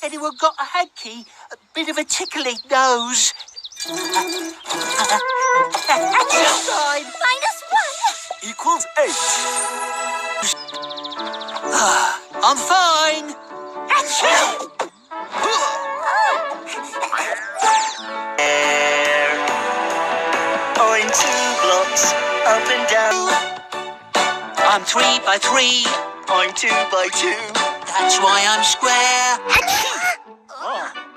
Anyone got a hanky? A bit of a tickling nose. Fine. -1 equals 8. I'm fine. Achoo! I'm 2 blocks up and down. I'm 3 by 3. I'm 2 by 2. That's why I'm square.